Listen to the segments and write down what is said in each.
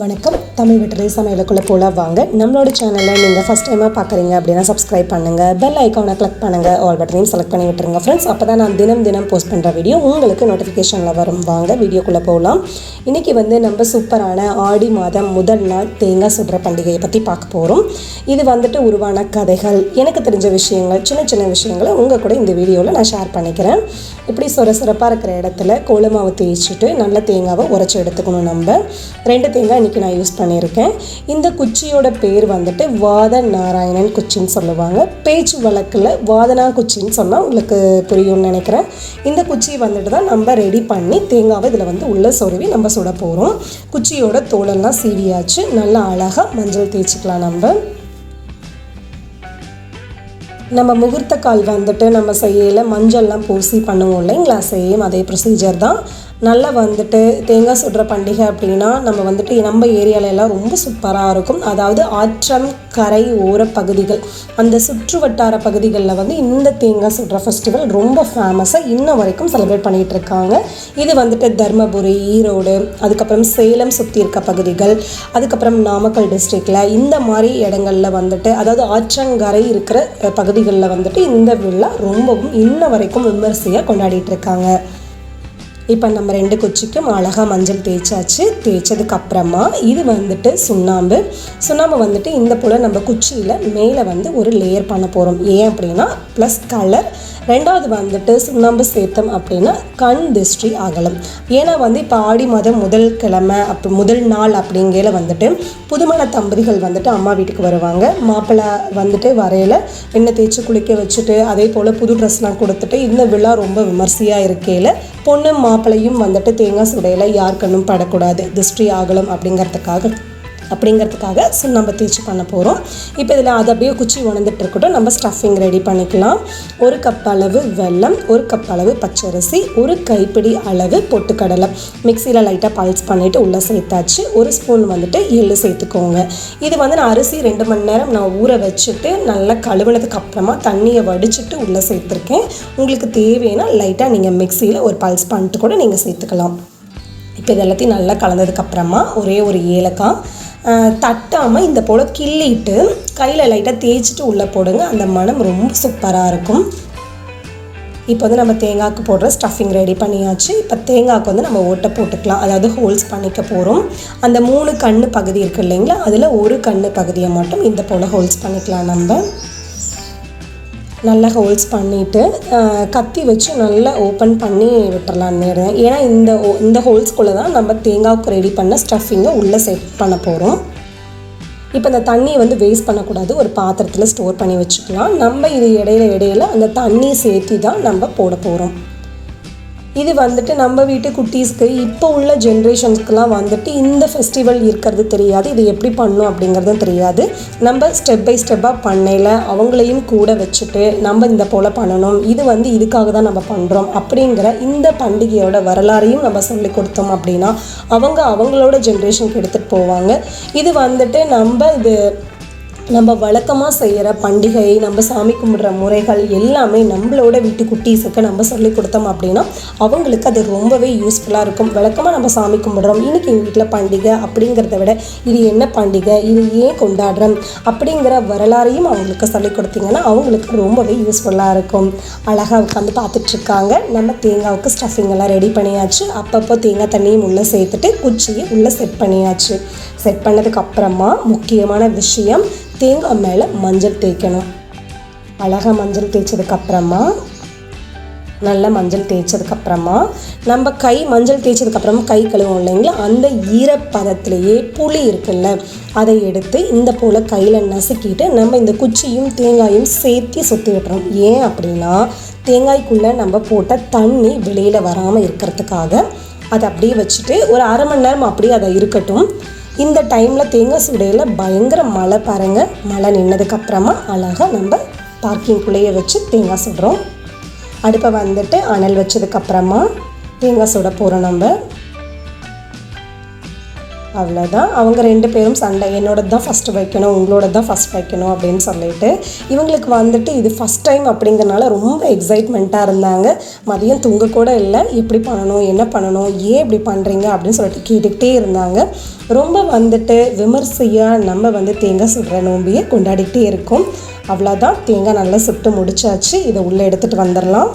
வணக்கம். தமிழ் வெற்றிலை சமையலுக்குள்ளே போகலாம் வாங்க. நம்மளோட சேனலில் நீங்கள் ஃபஸ்ட் டைமாக பார்க்குறீங்க அப்படின்னா சப்ஸ்கிரைப் பண்ணுங்கள், பெல் ஐக்கானை கிளிக் பண்ணுங்கள், ஆல் பட்டனையும் செலக்ட் பண்ணி விட்டுருங்க ஃப்ரெண்ட்ஸ். அப்போ தான் நான் தினம் போஸ்ட் பண்ணுற வீடியோ உங்களுக்கு நோட்டிஃபிகேஷனில் வரும். வாங்க வீடியோக்குள்ளே போகலாம். இன்றைக்கி நம்ம சூப்பரான ஆடி மாதம் முதல் நாள் தேங்காய் சுடுற பண்டிகையை பற்றி பார்க்க போகிறோம். இது உருவான கதைகள், எனக்கு தெரிஞ்ச விஷயங்கள், சின்ன விஷயங்களை உங்கள் கூட இந்த வீடியோவில் நான் ஷேர் பண்ணிக்கிறேன். இப்படி சிறப்பாக இருக்கிற இடத்துல கோலமாவை தேய்ச்சிட்டு நல்ல தேங்காவை உரைச்சி எடுத்துக்கணும். நம்ம 2 தேங்காய் இன்றைக்கி நான் யூஸ் பண்ணியிருக்கேன். இந்த குச்சியோட பேர் வாத நாராயணன் குச்சின்னு சொல்லுவாங்க. பேச்சு வழக்கில் வாதனா குச்சின்னு சொன்னால் உங்களுக்கு புரியும்னு நினைக்கிறேன். இந்த குச்சி தான் நம்ம ரெடி பண்ணி தேங்காவை இதில் உள்ளே சொருவி நம்ம சுட போகிறோம். குச்சியோட தோலெல்லாம் சீவியாச்சு. நல்லா அழகாக மஞ்சள் தேய்ச்சிக்கலாம். நம்ம முகூர்த்த கால் நம்ம செய்யல மஞ்சள்லாம் பூசி பண்ணுவோம் இல்லைங்களா, சேம் அதே ப்ரொசீஜர் தான். நல்லா தேங்காய் சுடுற பண்டிகை அப்படின்னா நம்ம ஏரியாலெல்லாம் ரொம்ப சூப்பராக இருக்கும். அதாவது ஆற்றம் கரை ஓர பகுதிகள், அந்த சுற்று வட்டார பகுதிகளில் இந்த தேங்காய் சுடுற ஃபெஸ்டிவல் ரொம்ப ஃபேமஸாக இன்ன வரைக்கும் செலிப்ரேட் பண்ணிகிட்டு இருக்காங்க. இது தர்மபுரி, ஈரோடு, அதுக்கப்புறம் சேலம் சுற்றி இருக்க பகுதிகள், அதுக்கப்புறம் நாமக்கல் டிஸ்ட்ரிக்டில் இந்த மாதிரி இடங்களில் அதாவது ஆற்றங்கரை இருக்கிற பகுதிகளில் இந்த விழா ரொம்பவும் இன்ன வரைக்கும் விமர்சையாக கொண்டாடிட்டு இருக்காங்க. இப்போ நம்ம 2 குச்சிக்கும் அழகாக மஞ்சள் தேய்ச்சாச்சு. தேய்ச்சதுக்கு அப்புறமா இது சுண்ணாம்பு இந்த போல் நம்ம குச்சியில் மேலே ஒரு லேயர் பண்ண போகிறோம். ஏன் அப்படின்னா ப்ளஸ் கலர், ரெண்டாவது சுண்ணாம்பு சேர்த்தம் அப்படின்னா கண் திருஷ்டி அகலம். ஏன்னா இப்போ ஆடி மாதம் முதல் கிழமை முதல் நாள் அப்படிங்கிற புதுமண தம்பதிகள் அம்மா வீட்டுக்கு வருவாங்க. மாப்பிள்ளை வரையில் எண்ணெய் தேய்ச்சி குளிக்க வச்சுட்டு அதே போல் புது ட்ரெஸ்லாம் கொடுத்துட்டு இந்த விழா ரொம்ப விமர்சையாக இருக்கையில் பொண்ணு மாப்பிள்ளையும் தேங்காய் சுடையில் யார் கண்ணும் படக்கூடாது, திருஷ்டி ஆகலம் அப்படிங்கிறதுக்காக சுண்ணாம்பு தேய்ச்சி பண்ண போகிறோம். இப்போ இதில் அது அப்படியே குச்சி உணர்ந்துட்டு இருக்கட்டும். நம்ம ஸ்டஃபிங் ரெடி பண்ணிக்கலாம். 1 கப் அளவு வெல்லம், 1 கப் அளவு பச்சரிசி, 1 கைப்பிடி அளவு பொட்டுக்கடலை மிக்சியில் லைட்டாக பல்ஸ் பண்ணிவிட்டு உள்ளே சேர்த்தாச்சு. 1 ஸ்பூன் எள்ளு சேர்த்துக்கோங்க. இது நான் அரிசி 2 மணி நேரம் நான் ஊற வச்சுட்டு நல்லா கழுவுனதுக்கு அப்புறமா தண்ணியை வடிச்சிட்டு உள்ளே சேர்த்துருக்கேன். உங்களுக்கு தேவைன்னா லைட்டாக நீங்கள் மிக்சியில் ஒரு பல்ஸ் பண்ணிட்டு கூட நீங்கள் சேர்த்துக்கலாம். இப்போ இது எல்லாத்தையும் நல்லா கலந்ததுக்கப்புறமா ஒரே ஒரு ஏலக்காய் தட்டாமல் இந்த போல் கிள்ளிட்டு கையில் லைட்டாக தேய்ச்சிட்டு உள்ளே போடுங்க. அந்த மனம் ரொம்ப சூப்பராக இருக்கும். இப்போ நம்ம தேங்காய்க்கு போடுற ஸ்டஃபிங் ரெடி பண்ணியாச்சு. இப்போ தேங்காய்க்கு நம்ம ஓட்டை போட்டுக்கலாம், அதாவது ஹோல்ஸ் பண்ணிக்க போகிறோம். அந்த 3 கண்ணு பகுதி இருக்குது இல்லைங்களா, அதில் 1 கண்ணு பகுதியை மட்டும் இந்த போல் ஹோல்ஸ் பண்ணிக்கலாம். நம்ம நல்லா ஹோல்ஸ் பண்ணிவிட்டு கத்தி வச்சு நல்லா ஓப்பன் பண்ணி விட்டுறலான்னு. ஏன்னா இந்த ஹோல்ஸ்குள்ளே தான் நம்ம தேங்காய்க்கு ரெடி பண்ண ஸ்டஃபிங்கை உள்ளே செட் பண்ண போகிறோம். இப்போ இந்த தண்ணியை வேஸ்ட் பண்ணக்கூடாது, ஒரு பாத்திரத்தில் ஸ்டோர் பண்ணி வச்சுக்கலாம். நம்ம இது இடையில அந்த தண்ணி சேர்த்து தான் நம்ம போட போகிறோம். இது நம்ம வீட்டு குட்டீஸ்க்கு இப்போ உள்ள ஜென்ரேஷன்ஸ்க்கெலாம் இந்த ஃபெஸ்டிவல் இருக்கிறது தெரியாது, இது எப்படி பண்ணணும் அப்படிங்கிறதும் தெரியாது. நம்ம ஸ்டெப் பை ஸ்டெப்பாக பண்ணையில் அவங்களையும் கூட வச்சுட்டு நம்ம இந்த போல் பண்ணணும், இது இதுக்காக தான் நம்ம பண்ணுறோம் அப்படிங்கிற இந்த பண்டிகையோட வரலாறையும் நம்ம சொல்லி கொடுத்தோம் அப்படின்னா அவங்களோட ஜென்ரேஷனுக்கு எடுத்துகிட்டு போவாங்க. இது நம்ம வழக்கமாக செய்கிற பண்டிகை, நம்ம சாமி கும்பிட்ற முறைகள் எல்லாமே நம்மளோட வீட்டு குட்டீஸுக்கு நம்ம சொல்லி கொடுத்தோம் அப்படின்னா அவங்களுக்கு அது ரொம்பவே யூஸ்ஃபுல்லாக இருக்கும். வழக்கமாக நம்ம சாமி கும்பிட்றோம், இன்றைக்கி எங்கள் வீட்டில் பண்டிகை அப்படிங்கிறத விட இது என்ன பண்டிகை, இது ஏன் கொண்டாடுறோம் அப்படிங்கிற வரலாறையும் அவங்களுக்கு சொல்லி கொடுத்தீங்கன்னா அவங்களுக்கு ரொம்பவே யூஸ்ஃபுல்லாக இருக்கும். அழகாக உட்காந்து பார்த்துட்ருக்காங்க. நம்ம தேங்காவுக்கு ஸ்டஃபிங் எல்லாம் ரெடி பண்ணியாச்சு. அப்பப்போ தேங்காய் தண்ணியும் உள்ளே சேர்த்துட்டு குச்சியை உள்ளே செட் பண்ணியாச்சு. செட் பண்ணதுக்கப்புறமா முக்கியமான விஷயம், தேங்காய் மேலே மஞ்சள் தேய்க்கணும். அழகாக மஞ்சள் தேய்ச்சதுக்கப்புறமா நல்லா மஞ்சள் தேய்ச்சதுக்கப்புறமா நம்ம மஞ்சள் தேய்ச்சதுக்கப்புறமா கை கழுவோம் இல்லைங்களா, அந்த ஈரப்பதத்திலேயே புளி இருக்குல்ல அதை எடுத்து இந்த போல் கையில் நசுக்கிட்டு நம்ம இந்த குச்சியும் தேங்காயும் சேர்த்து சுற்றி விட்டுறோம். ஏன் அப்படின்னா தேங்காய்க்குள்ளே நம்ம போட்ட தண்ணி வெளியில் வராமல் இருக்கிறதுக்காக. அதை அப்படியே வச்சுட்டு ஒரு 1/2 மணி நேரம் அப்படியே அதை இருக்கட்டும். இந்த டைமில் தேங்காய் சுடையில் பயங்கர மழை பாருங்கள். மழை நின்னதுக்கப்புறமா அழகாக நம்ம பார்க்கிங்குள்ளேயே வச்சு தேங்காய் சுடுறோம். அடுப்பை அனல் வச்சதுக்கப்புறமா தேங்காய் சுட போகிறோம். நம்ம அவ்வளோதான். அவங்க 2 பேரும் சண்டை, என்னோடது தான் ஃபஸ்ட்டு வைக்கணும், உங்களோட தான் ஃபஸ்ட் வைக்கணும் அப்படின்னு சொல்லிட்டு. இவங்களுக்கு வந்துட்டு இது ஃபஸ்ட் டைம் அப்படிங்கிறனால ரொம்ப எக்ஸைட்மெண்ட்டாக இருந்தாங்க. மதியம் தூங்க கூட இல்லை. எப்படி பண்ணணும், என்ன பண்ணணும், ஏன் இப்படி பண்ணுறீங்க அப்படின்னு சொல்லிட்டு கேட்டுக்கிட்டே இருந்தாங்க. ரொம்ப வந்துட்டு விமர்சையாக நம்ம தேங்காய் சுடுற நோம்பியை கொண்டாடிக்கிட்டே இருக்கோம். அவ்வளோதான், தேங்காய் நல்லா சுட்டு முடிச்சாச்சு. இதை உள்ளே எடுத்துகிட்டு வந்துடலாம்.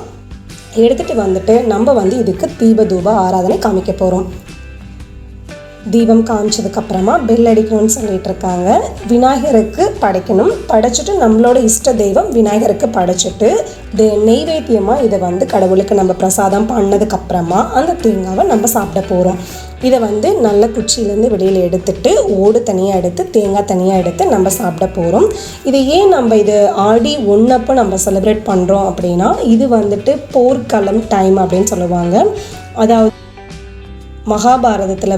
எடுத்துகிட்டு வந்துட்டு நம்ம இதுக்கு தீப தூப ஆராதனை காமிக்க போகிறோம். தீபம் காமிச்சதுக்கப்புறமா பெல் அடிக்கணும்னு சொல்லிட்டு இருக்காங்க. விநாயகருக்கு படைக்கணும். படைச்சிட்டு நம்மளோட இஷ்ட தெய்வம் விநாயகருக்கு படைச்சிட்டு நெய்வேத்தியமாக இதை கடவுளுக்கு நம்ம பிரசாதம் பண்ணதுக்கப்புறமா அந்த தேங்காவை நம்ம சாப்பிட போகிறோம். இதை நல்ல குச்சியிலேருந்து வெளியில் எடுத்துட்டு ஓடு தனியாக எடுத்து தேங்காய் தனியாக எடுத்து நம்ம சாப்பிட போகிறோம். இதை ஏன் நம்ம இது ஆடி 1 அப்போ நம்ம செலிப்ரேட் பண்ணுறோம் அப்படின்னா, இது போர்க்களம் டைம் அப்படின்னு சொல்லுவாங்க. அதாவது மகாபாரதத்தில்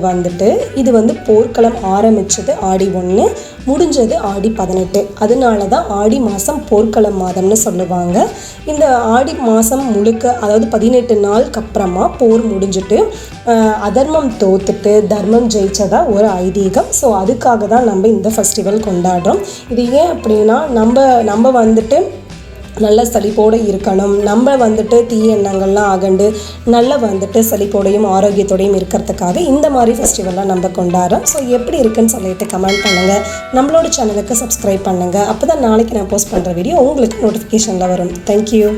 இது போர்க்களம் ஆரம்பித்தது ஆடி 1, முடிஞ்சது ஆடி 18. அதனால தான் ஆடி மாதம் போர்க்களம் மாதம்னு சொல்லுவாங்க. இந்த ஆடி மாதம் முழுக்க, அதாவது 18 நாளுக்கு அப்புறமா போர் முடிஞ்சுட்டு அதர்மம் தோத்துட்டு தர்மம் ஜெயிச்சதா ஒரு ஐதீகம். ஸோ அதுக்காக தான் நம்ம இந்த ஃபெஸ்டிவல் கொண்டாடுறோம். இது ஏன் அப்படின்னா, நம்ம நல்ல செழிப்போடு இருக்கணும், நம்ம தீய எண்ணங்கள்லாம் அகண்டு நல்ல செழிப்போடையும் ஆரோக்கியத்தோடையும் இருக்கிறதுக்காக இந்த மாதிரி ஃபெஸ்டிவல்லாம் நம்ம கொண்டாடுறோம். ஸோ எப்படி இருக்குன்னு சொல்லிட்டு கமெண்ட் பண்ணுங்கள். நம்மளோட சேனலுக்கு சப்ஸ்கிரைப் பண்ணுங்கள். அப்போ தான் நாளைக்கு நான் போஸ்ட் பண்ணுற வீடியோ உங்களுக்கு நோட்டிஃபிகேஷனில் வரும். தேங்க்யூ.